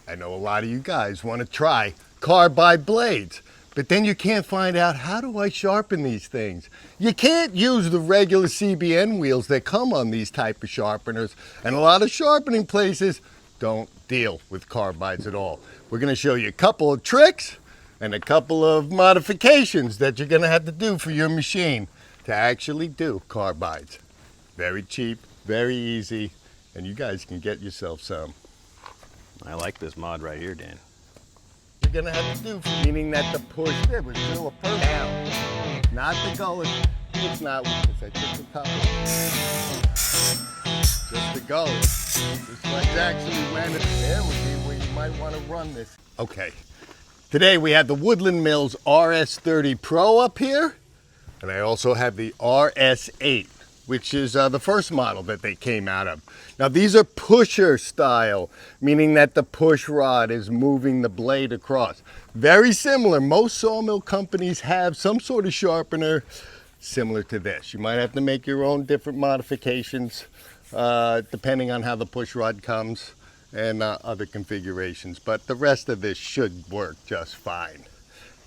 I know a lot of you guys want to try carbide blades, but then you can't find out, how do I sharpen these things? You can't use the regular CBN wheels that come on these type of sharpeners, and a lot of sharpening places don't deal with carbides at all. We're going to show you a couple of tricks and a couple of modifications that you're going to have to do for your machine to actually do carbides. Very cheap, very easy, and you guys can get yourself some. I like this mod right here, Dan. You're gonna have to do, meaning that the push there was still a first down, not the gullet. It's not, because I took the top just the gullet. This leg's actually landed there would be where you might want to run this. Okay, today we have the Woodland Mills RS30 Pro up here, and I also have the RS8, which is the first model that they came out of. Now these are pusher style, meaning that the push rod is moving the blade across. Very similar, most sawmill companies have some sort of sharpener similar to this. You might have to make your own different modifications depending on how the push rod comes and other configurations, but the rest of this should work just fine.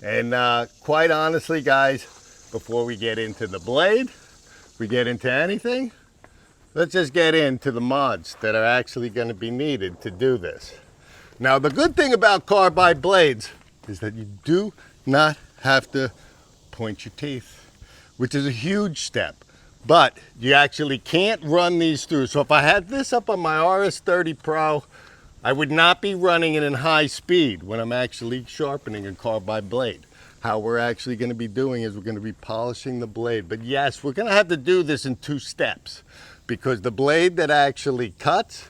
And quite honestly guys, before we get into the blade, we get into anything, let's just get into the mods that are actually going to be needed to do this. Now the good thing about carbide blades is that you do not have to point your teeth, which is a huge step, but you actually can't run these through. So if I had this up on my RS30 Pro, I would not be running it in high speed when I'm actually sharpening a carbide blade. How we're actually going to be doing is we're going to be polishing the blade. But yes, we're going to have to do this in 2 steps, because the blade that actually cuts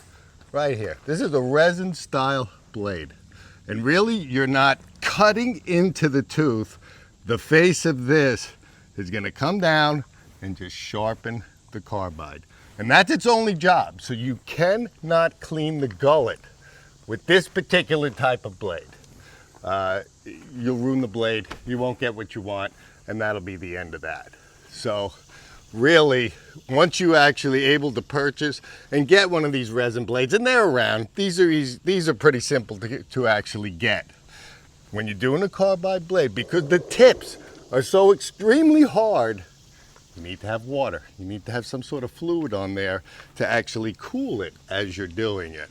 right here, this is a resin style blade. And really you're not cutting into the tooth. The face of this is going to come down and just sharpen the carbide. And that's its only job. So you cannot clean the gullet with this particular type of blade. You'll ruin the blade, you won't get what you want, and that'll be the end of that. So really, once you actually able to purchase and get one of these resin blades, and they're around, these are easy, these are pretty simple to actually get. When you're doing a carbide blade, because the tips are so extremely hard, you need to have water. You need to have some sort of fluid on there to actually cool it as you're doing it.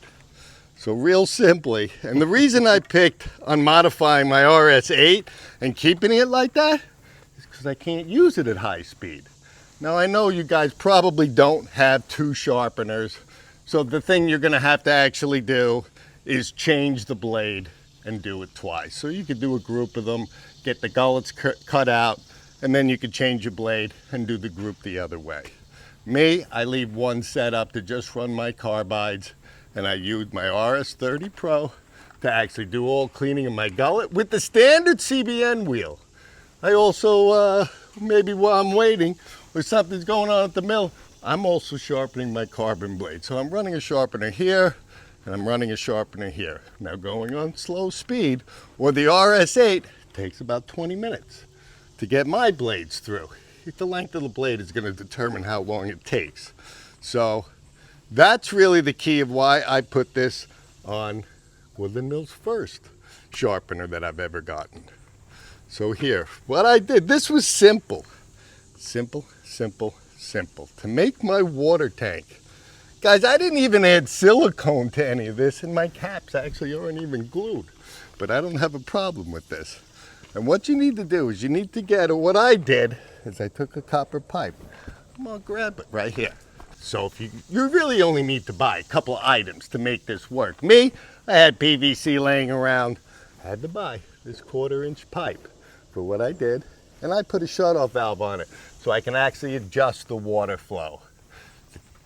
So real simply, and the reason I picked on modifying my RS8 and keeping it like that is because I can't use it at high speed. Now I know you guys probably don't have 2 sharpeners, so the thing you're gonna have to actually do is change the blade and do it twice. So you could do a group of them, get the gullets cut out, and then you could change your blade and do the group the other way. Me, I leave one set up to just run my carbides, and I use my RS30 Pro to actually do all cleaning of my gullet with the standard CBN wheel. I also, maybe while I'm waiting or something's going on at the mill, I'm also sharpening my carbon blade. So I'm running a sharpener here, and I'm running a sharpener here. Now going on slow speed, or the RS8 takes about 20 minutes to get my blades through. The length of the blade is going to determine how long it takes. So that's really the key of why I put this on Woodland Mills' first sharpener that I've ever gotten. So here, what I did, this was simple. Simple, simple, simple. To make my water tank. Guys, I didn't even add silicone to any of this, and my caps actually aren't even glued. But I don't have a problem with this. And what you need to do is you need to get, or what I did, is I took a copper pipe. I'm gonna grab it right here. So if you really only need to buy a couple of items to make this work. Me, I had PVC laying around. I had to buy this 1/4-inch pipe for what I did. And I put a shut-off valve on it so I can actually adjust the water flow.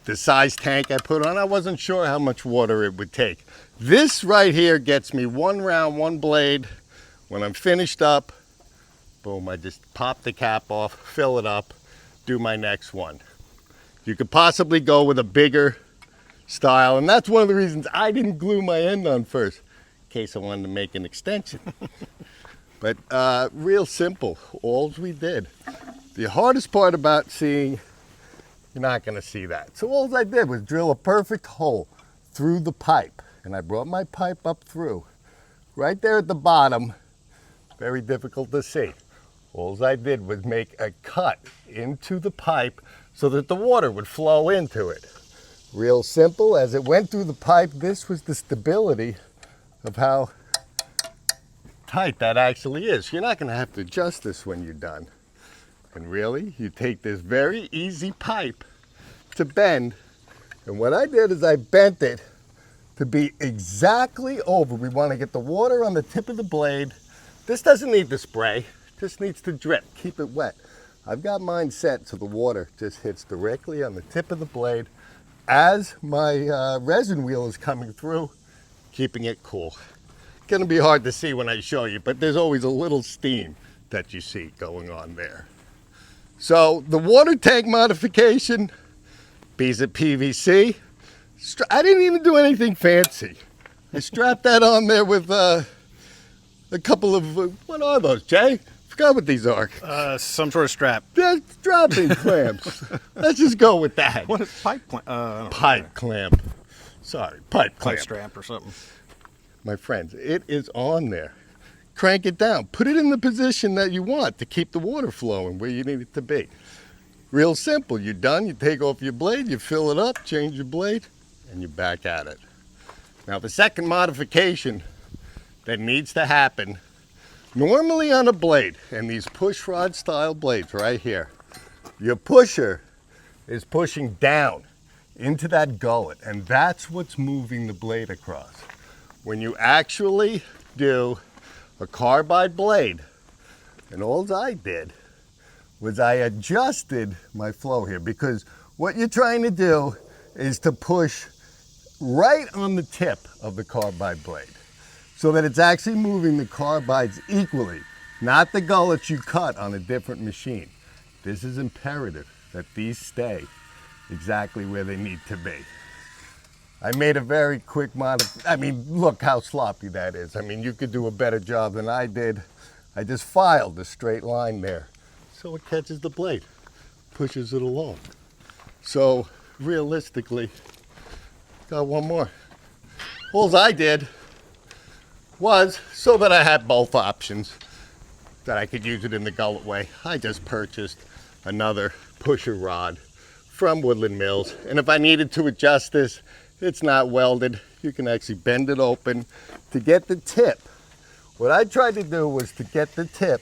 The size tank I put on, I wasn't sure how much water it would take. This right here gets me 1 round, 1 blade. When I'm finished up, boom, I just pop the cap off, fill it up, do my next one. You could possibly go with a bigger style, and that's one of the reasons I didn't glue my end on first, in case I wanted to make an extension. But real simple, all we did. The hardest part about seeing, you're not gonna see that. So all I did was drill a perfect hole through the pipe. and I brought my pipe up through. Right there at the bottom, very difficult to see. All I did was make a cut into the pipe so that the water would flow into it. Real simple. As it went through the pipe, this was the stability of how tight that actually is. You're not going to have to adjust this when you're done. And really, you take this very easy pipe to bend, and what I did is I bent it to be exactly over. We want to get the water on the tip of the blade. This doesn't need to spray, just needs to drip, keep it wet. I've got mine set so the water just hits directly on the tip of the blade as my resin wheel is coming through, keeping it cool. Gonna be hard to see when I show you, but there's always a little steam that you see going on there. So the water tank modification, piece of PVC. I didn't even do anything fancy. I strapped that on there with a couple of, what are those, Jay? Forgot what these are. Some sort of strap. They're dropping clamps. Let's just go with that. What is pipe clamp? Pipe clamp. Sorry, pipe clamp. Pipe strap or something. My friends, it is on there. Crank it down. Put it in the position that you want to keep the water flowing where you need it to be. Real simple. You're done. You take off your blade, you fill it up, change your blade, and you're back at it. Now the second modification that needs to happen, normally on a blade, and these push rod style blades right here, your pusher is pushing down into that gullet, and that's what's moving the blade across. When you actually do a carbide blade, and all I did was I adjusted my flow here, because what you're trying to do is to push right on the tip of the carbide blade so that it's actually moving the carbides equally, not the gullets you cut on a different machine. This is imperative that these stay exactly where they need to be. I made a very quick I mean, look how sloppy that is. I mean, you could do a better job than I did. I just filed a straight line there so it catches the blade, pushes it along. So realistically, got one more. All I did was, so that I had both options, that I could use it in the gullet way, I just purchased another pusher rod from Woodland Mills. And if I needed to adjust this, it's not welded. You can actually bend it open to get the tip. What I tried to do was to get the tip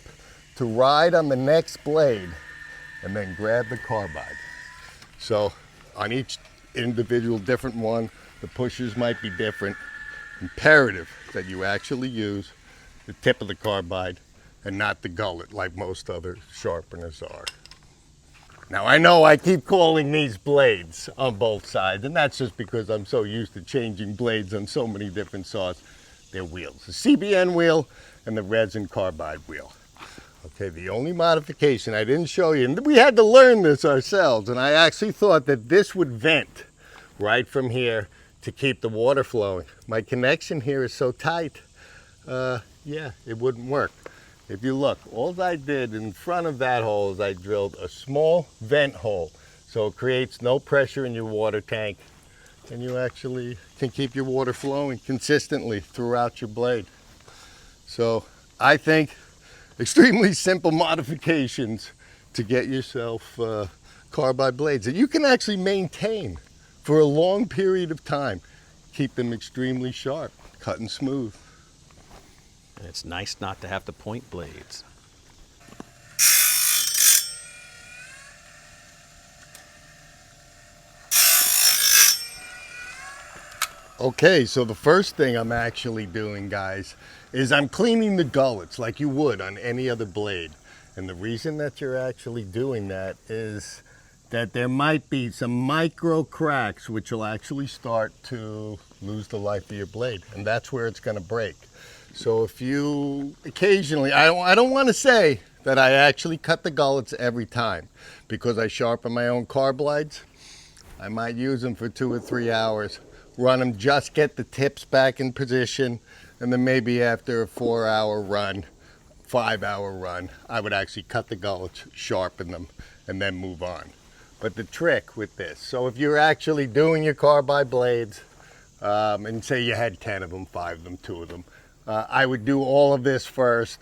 to ride on the next blade and then grab the carbide. So on each individual different one, the pushers might be different. Imperative that you actually use the tip of the carbide and not the gullet like most other sharpeners are. Now I know I keep calling these blades on both sides, and that's just because I'm so used to changing blades on so many different saws. They're wheels, the CBN wheel and the resin carbide wheel. Okay, the only modification I didn't show you, and we had to learn this ourselves, and I actually thought that this would vent right from here to keep the water flowing. My connection here is so tight, yeah, it wouldn't work. If you look, all I did in front of that hole is I drilled a small vent hole so it creates no pressure in your water tank, and you actually can keep your water flowing consistently throughout your blade. So I think extremely simple modifications to get yourself carbide blades that you can actually maintain for a long period of time. Keep them extremely sharp, cut and smooth. And it's nice not to have to point blades. Okay, so the first thing I'm actually doing, guys, is I'm cleaning the gullets like you would on any other blade. And the reason that you're actually doing that is that there might be some micro cracks which will actually start to lose the life of your blade, and that's where it's going to break. So if you occasionally, I don't want to say that I actually cut the gullets every time, because I sharpen my own carbides. I might use them for 2 or 3 hours, run them, just get the tips back in position, and then maybe after a 4-hour run, 5-hour run, I would actually cut the gullets, sharpen them, and then move on. But the trick with this, so if you're actually doing your carbide blades, and say you had 10 of them, 5 of them, 2 of them. I would do all of this first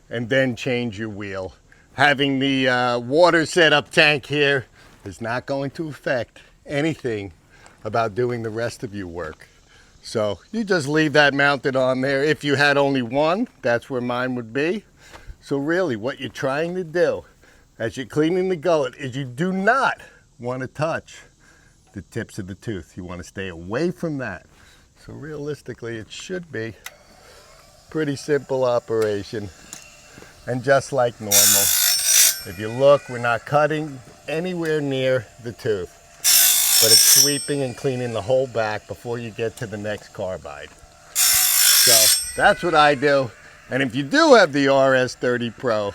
and then change your wheel. Having the water setup tank here is not going to affect anything about doing the rest of your work. So you just leave that mounted on there. If you had only one, that's where mine would be. So really what you're trying to do as you're cleaning the gullet is you do not want to touch the tips of the tooth. You want to stay away from that. So realistically, it should be pretty simple operation. And just like normal, if you look, we're not cutting anywhere near the tooth, but it's sweeping and cleaning the whole back before you get to the next carbide. So that's what I do. And if you do have the RS30 Pro,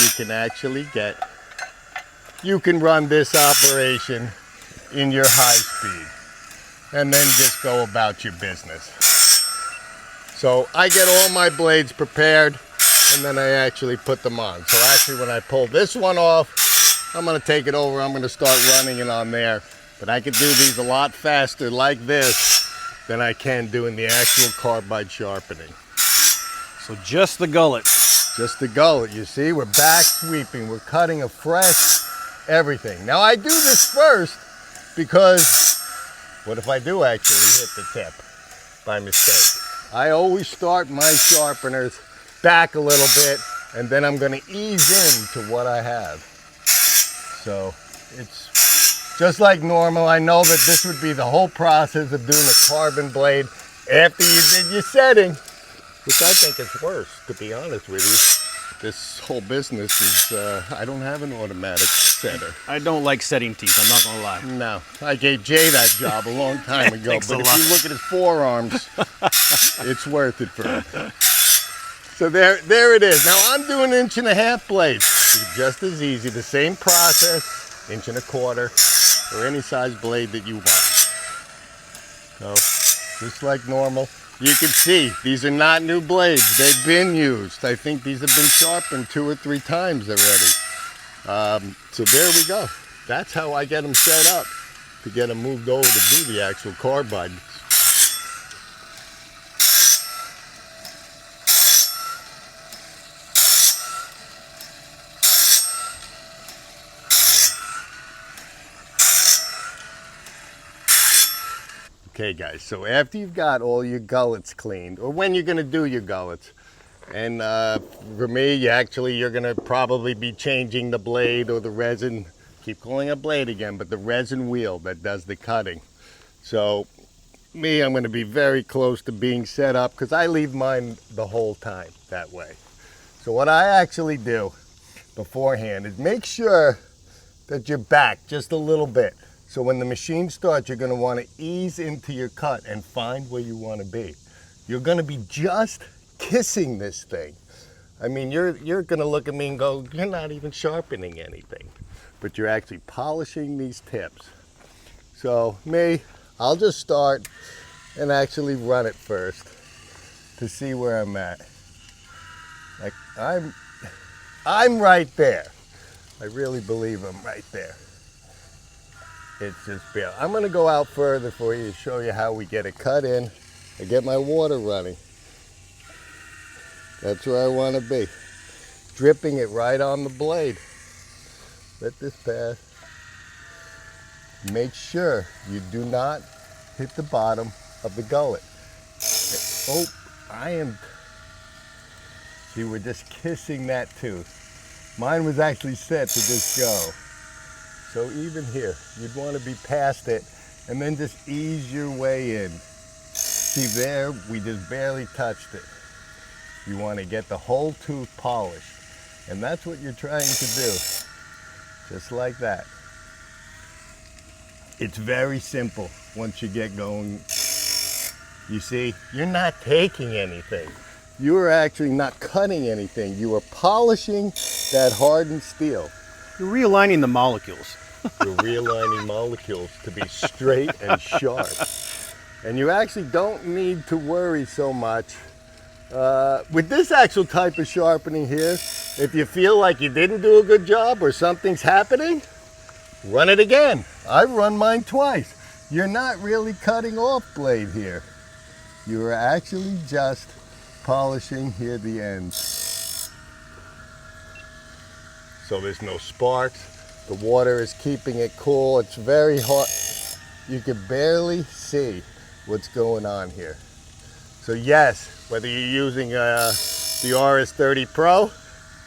you can actually you can run this operation in your high speed and then just go about your business. So I get all my blades prepared and then I actually put them on. So actually when I pull this one off, I'm going to take it over, I'm going to start running it on there. But I can do these a lot faster like this than I can doing the actual carbide sharpening. So just the gullet. Just the gullet, you see, we're back sweeping, we're cutting afresh, everything. Now I do this first because what if I do actually hit the tip by mistake? I always start my sharpeners back a little bit and then I'm going to ease into what I have. So it's just like normal. I know that this would be the whole process of doing a carbon blade after you did your setting, which I think is worse, to be honest with you. This whole business is, I don't have an automatic setter. I don't like setting teeth, I'm not gonna lie. No, I gave Jay that job a long time ago, but if you look at his forearms, it's worth it for him. So there it is. Now I'm doing 1.5-inch blades. It's just as easy, the same process, 1.25 or any size blade that you want. So just like normal. You can see these are not new blades. They've been used. I think these have been sharpened 2 or 3 times already. So there we go. That's how I get them set up to get them moved over to do the actual carbide. Okay guys, so after you've got all your gullets cleaned, or when you're gonna do your gullets, and for me, you're gonna probably be changing the blade or the resin, keep calling it blade again, but the resin wheel that does the cutting. So me, I'm gonna be very close to being set up because I leave mine the whole time that way. So what I actually do beforehand is make sure that you're back just a little bit. So when the machine starts, you're going to want to ease into your cut and find where you want to be. You're going to be just kissing this thing. I mean, you're going to look at me and go, you're not even sharpening anything, but you're actually polishing these tips. So me, I'll just start and actually run it first to see where I'm at. Like I'm right there. I really believe I'm right there. It's just bare. I'm going to go out further for you to show you how we get it cut in and get my water running. That's where I want to be. Dripping it right on the blade. Let this pass. Make sure you do not hit the bottom of the gullet. Oh, see, we're just kissing that tooth. Mine was actually set to just go. So even here, you'd want to be past it and then just ease your way in. See there, we just barely touched it. You want to get the whole tooth polished. And that's what you're trying to do. Just like that. It's very simple once you get going. You see, you're not taking anything. You are actually not cutting anything. You are polishing that hardened steel. You're realigning the molecules. You're realigning molecules to be straight and sharp. And you actually don't need to worry so much. With this actual type of sharpening here, if you feel like you didn't do a good job or something's happening, run it again. I've run mine twice. you're not really cutting off blade here. You are actually just polishing here the ends. So there's no sparks. The water is keeping it cool. It's very hot. You can barely see what's going on here. So yes, whether you're using the RS30 Pro,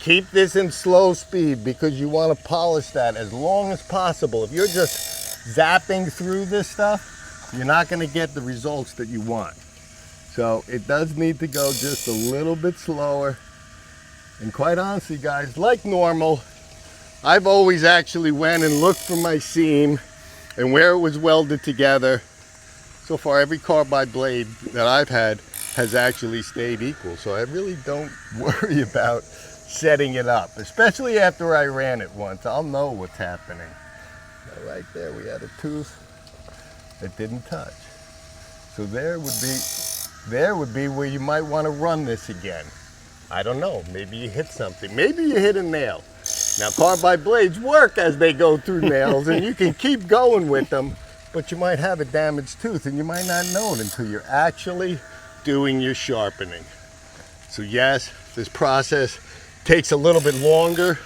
keep this in slow speed because you want to polish that as long as possible. If you're just zapping through this stuff, you're not going to get the results that you want. So it does need to go just a little bit slower. And quite honestly, guys, like normal, I've always actually went and looked for my seam and where it was welded together. So far, every carbide blade that I've had has actually stayed equal. So I really don't worry about setting it up, especially after I ran it once. I'll know what's happening. Now, right there, we had a tooth that didn't touch. So there would be where you might want to run this again. I don't know, maybe you hit something. Maybe you hit a nail. Now, carbide blades work as they go through nails, and you can keep going with them, but you might have a damaged tooth, and you might not know it until you're actually doing your sharpening. So yes, this process takes a little bit longer,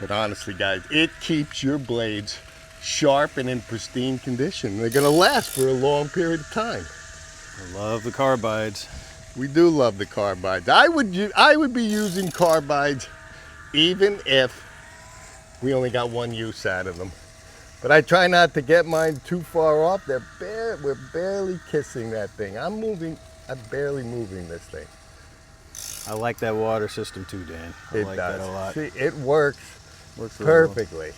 but honestly, guys, it keeps your blades sharp and in pristine condition. They're gonna last for a long period of time. I love the carbides. We do love the carbides. I would be using carbides even if we only got one use out of them. But I try not to get mine too far off. We're barely kissing that thing. I'm barely moving this thing. I like that water system too, Dan. I like that a lot. See, it works Works really perfectly.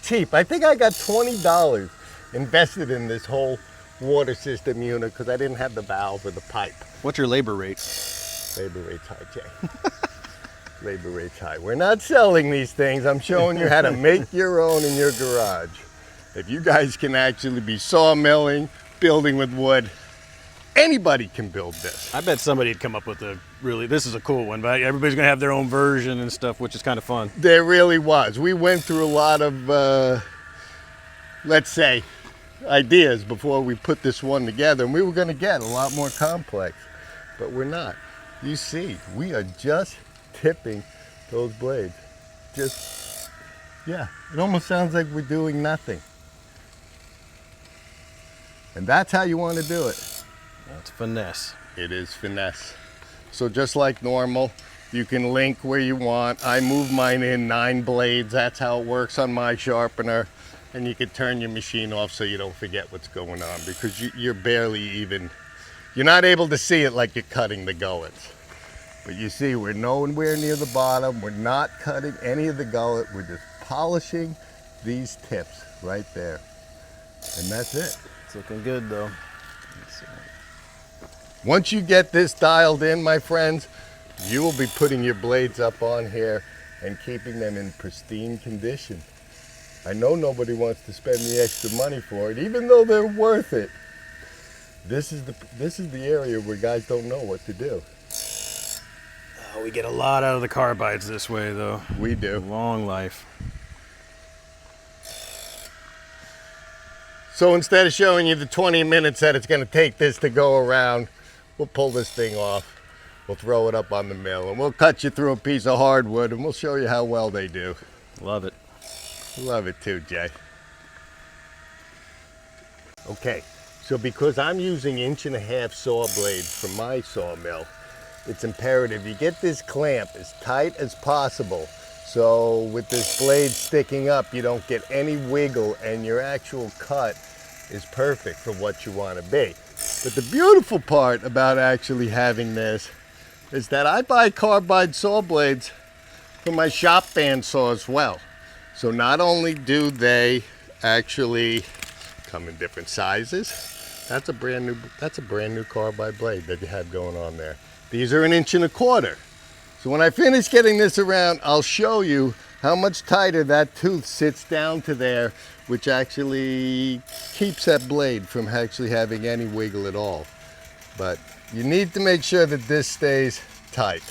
Cheap. I think I got $20 invested in this whole water system unit because I didn't have the valve or the pipe. What's your labor rate? Labor rate's high, Jay. Labor rate's high. We're not selling these things. I'm showing you how to make your own in your garage. If you guys can actually be sawmilling, building with wood, anybody can build this. I bet somebody'd come up with this is a cool one, but everybody's gonna have their own version and stuff, which is kind of fun. There really was. We went through a lot of, let's say, ideas before we put this one together, and we were gonna get a lot more complex, but we're not. You see, we are just tipping those blades. Yeah, it almost sounds like we're doing nothing. And that's how you want to do it. That's finesse. It is finesse. So just like normal, you can link where you want. I move mine in 9 blades. That's how it works on my sharpener. And you can turn your machine off so you don't forget what's going on, because you're barely even, you're not able to see it like you're cutting the gullets. But you see, we're nowhere near the bottom. We're not cutting any of the gullet. We're just polishing these tips right there. And that's it. It's looking good though. Once you get this dialed in, my friends, you will be putting your blades up on here and keeping them in pristine condition. I know nobody wants to spend the extra money for it, even though they're worth it. This is the area where guys don't know what to do. Oh, we get a lot out of the carbides this way though. We do. Long life. So instead of showing you the 20 minutes that it's going to take this to go around, we'll pull this thing off. We'll throw it up on the mill, and we'll cut you through a piece of hardwood, and we'll show you how well they do. Love it. Love it too, Jay. Okay, so because I'm using 1.5-inch saw blades from my sawmill, it's imperative you get this clamp as tight as possible. So with this blade sticking up, you don't get any wiggle, and your actual cut is perfect for what you want to be. But the beautiful part about actually having this is that I buy carbide saw blades for my shop band saw as well. So not only do they actually come in different sizes, that's a brand new carbide blade that you have going on there. These are 1.25 inches. So when I finish getting this around, I'll show you how much tighter that tooth sits down to there, which actually keeps that blade from actually having any wiggle at all. But you need to make sure that this stays tight.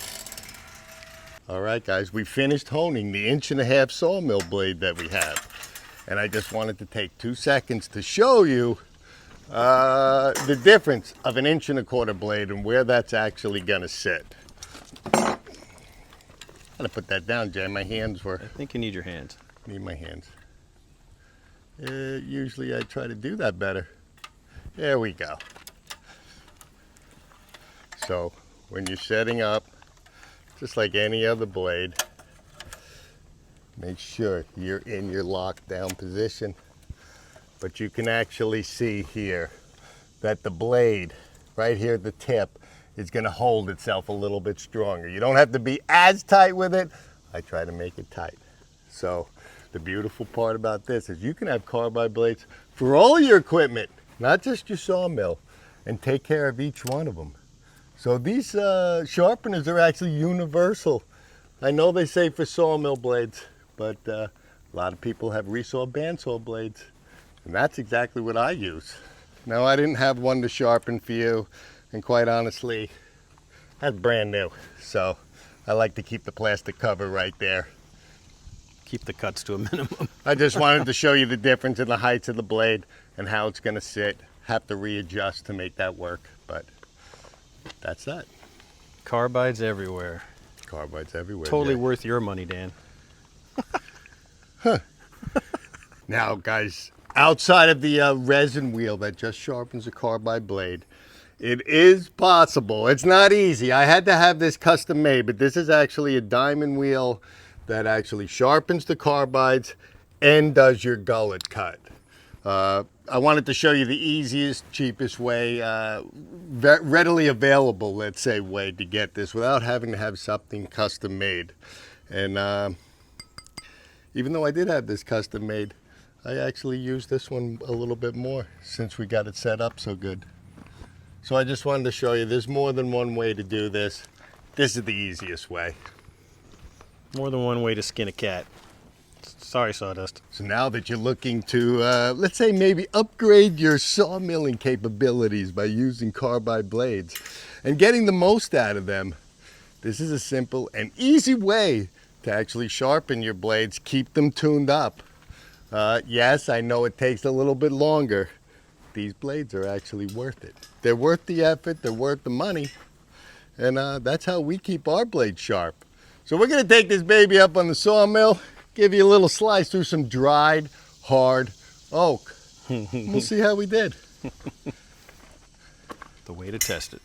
All right, guys, we finished honing the 1.5-inch sawmill blade that we have. And I just wanted to take 2 seconds to show you the difference of an 1.25 inch blade and where that's actually gonna sit. I'm gonna put that down, Jay. My hands were. I think you need your hands. Need my hands. Usually I try to do that better. There we go. So when you're setting up, just like any other blade, make sure you're in your lockdown position. But you can actually see here that the blade right here at the tip is going to hold itself a little bit stronger. You don't have to be as tight with it. I try to make it tight. So the beautiful part about this is you can have carbide blades for all your equipment, not just your sawmill, and take care of each one of them. So these sharpeners are actually universal. I know they say for sawmill blades, but a lot of people have resaw bandsaw blades, and that's exactly what I use. Now, I didn't have one to sharpen for you, and quite honestly, that's brand new. So I like to keep the plastic cover right there. Keep the cuts to a minimum. I just wanted to show you the difference in the heights of the blade and how it's going to sit. Have to readjust to make that work, but that's that. Carbides everywhere. Carbides everywhere. Totally Jay. worth your money, Dan. Now, guys, outside of the resin wheel that just sharpens a carbide blade, it is possible. It's not easy. I had to have this custom made, but this is actually a diamond wheel that actually sharpens the carbides and does your gullet cut. I wanted to show you the easiest, cheapest way, readily available, let's say, way to get this without having to have something custom made. And even though I did have this custom made, I actually used this one a little bit more since we got it set up so good. So I just wanted to show you there's more than one way to do this. This is the easiest way. More than one way to skin a cat. Sorry, Sawdust. So now that you're looking to, let's say maybe upgrade your sawmilling capabilities by using carbide blades and getting the most out of them, this is a simple and easy way to actually sharpen your blades, keep them tuned up. Yes, I know it takes a little bit longer. These blades are actually worth it. They're worth the effort, they're worth the money, and that's how we keep our blades sharp. So we're gonna take this baby up on the sawmill, give you a little slice through some dried, hard oak. We'll see how we did. The way to test it.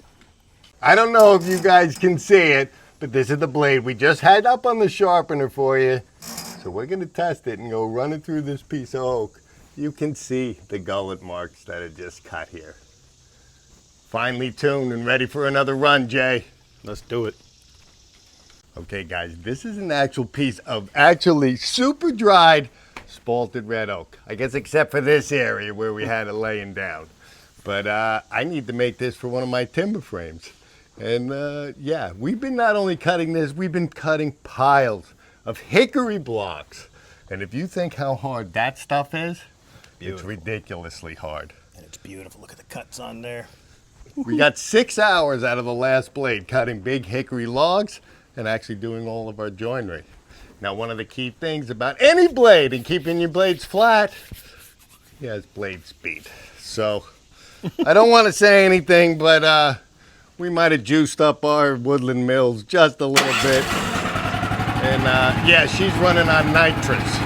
I don't know if you guys can see it, but this is the blade we just had up on the sharpener for you. So we're gonna test it and go run it through this piece of oak. You can see the gullet marks that are just cut here. Finely tuned and ready for another run, Jay. Let's do it. Okay, guys, this is an actual piece of actually super dried spalted red oak. I guess except for this area where we had it laying down. But I need to make this for one of my timber frames. And yeah, we've been not only cutting this, we've been cutting piles of hickory blocks. And if you think how hard that stuff is, Beautiful. It's ridiculously hard. And it's beautiful. Look at the cuts on there. We got 6 hours out of the last blade cutting big hickory logs and actually doing all of our joinery. Now, one of the key things about any blade and keeping your blades flat, is blade speed. So I don't want to say anything, but we might have juiced up our woodland mills just a little bit. And yeah, she's running on nitrous.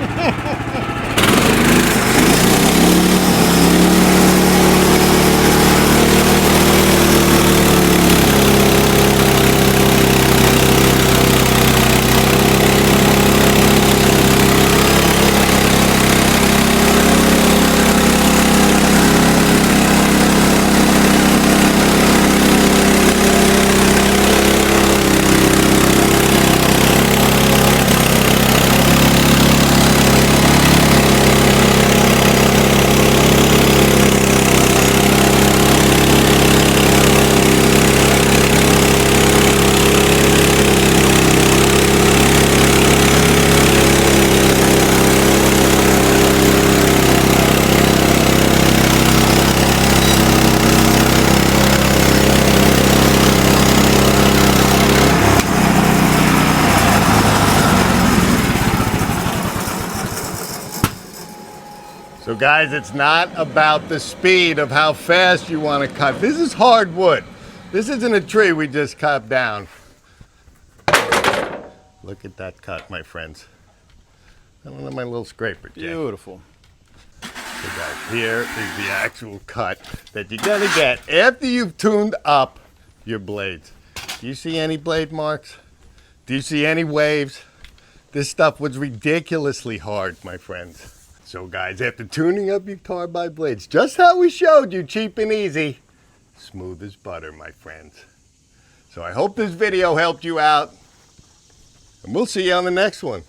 So guys, it's not about the speed of how fast you want to cut. This is hardwood. This isn't a tree we just cut down. Look at that cut, my friends. I don't have my little scraper, Jay. Beautiful. So guys, here is the actual cut that you gotta get after you've tuned up your blades. Do you see any blade marks? Do you see any waves? This stuff was ridiculously hard, my friends. So guys, after tuning up your carbide blades, just how we showed you, cheap and easy, smooth as butter, my friends. So I hope this video helped you out, and we'll see you on the next one.